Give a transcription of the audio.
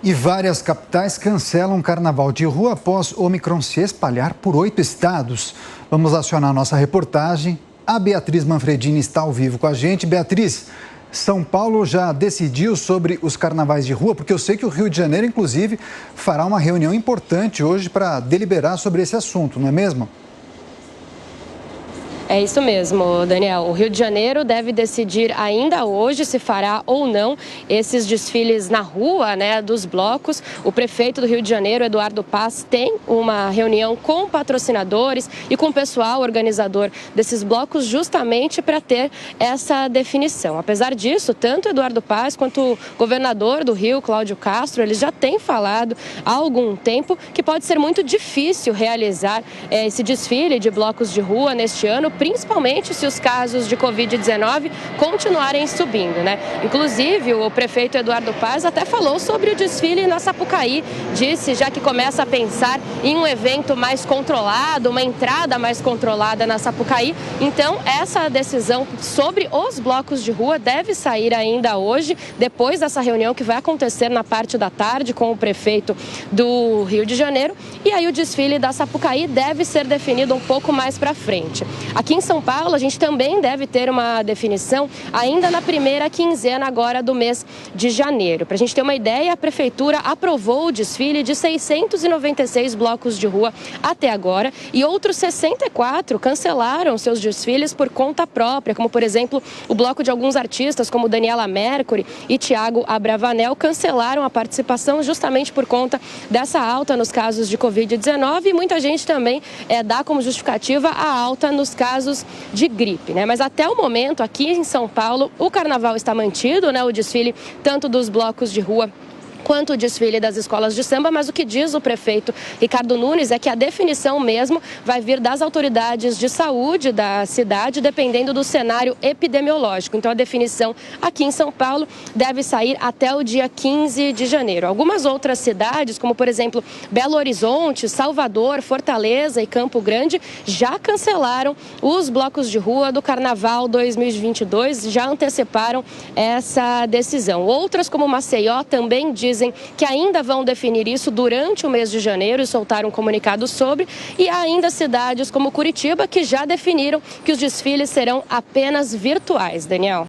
E várias capitais cancelam o carnaval de rua após Ômicron se espalhar por 8 estados. Vamos acionar nossa reportagem. A Beatriz Manfredini está ao vivo com a gente. Beatriz, São Paulo já decidiu sobre os carnavais de rua? Porque eu sei que o Rio de Janeiro, inclusive, fará uma reunião importante hoje para deliberar sobre esse assunto, não é mesmo? É isso mesmo, Daniel. O Rio de Janeiro deve decidir ainda hoje se fará ou não esses desfiles na rua, dos blocos. O prefeito do Rio de Janeiro, Eduardo Paes, tem uma reunião com patrocinadores e com o pessoal organizador desses blocos justamente para ter essa definição. Apesar disso, tanto Eduardo Paes quanto o governador do Rio, Cláudio Castro, eles já têm falado há algum tempo que pode ser muito difícil realizar esse desfile de blocos de rua neste ano, principalmente se os casos de Covid-19 continuarem subindo, Inclusive, o prefeito Eduardo Paes até falou sobre o desfile na Sapucaí, disse já que começa a pensar em um evento mais controlado, uma entrada mais controlada na Sapucaí. Então, essa decisão sobre os blocos de rua deve sair ainda hoje, depois dessa reunião que vai acontecer na parte da tarde com o prefeito do Rio de Janeiro. E aí o desfile da Sapucaí deve ser definido um pouco mais para frente. Aqui em São Paulo, a gente também deve ter uma definição ainda na primeira quinzena agora do mês de janeiro. Para a gente ter uma ideia, a Prefeitura aprovou o desfile de 696 blocos de rua até agora e outros 64 cancelaram seus desfiles por conta própria, como, por exemplo, o bloco de alguns artistas como Daniela Mercury e Thiago Abravanel cancelaram a participação justamente por conta dessa alta nos casos de Covid-19 e muita gente também dá como justificativa a alta nos casos de gripe, Mas até o momento, aqui em São Paulo, o carnaval está mantido, O desfile tanto dos blocos de rua quanto o desfile das escolas de samba, mas o que diz o prefeito Ricardo Nunes é que a definição mesmo vai vir das autoridades de saúde da cidade, dependendo do cenário epidemiológico. Então, a definição aqui em São Paulo deve sair até o dia 15 de janeiro. Algumas outras cidades, como por exemplo Belo Horizonte, Salvador, Fortaleza e Campo Grande, já cancelaram os blocos de rua do Carnaval 2022, já anteciparam essa decisão. Outras, como Maceió, também dizem que ainda vão definir isso durante o mês de janeiro e soltaram um comunicado sobre. E há ainda cidades como Curitiba que já definiram que os desfiles serão apenas virtuais, Daniel.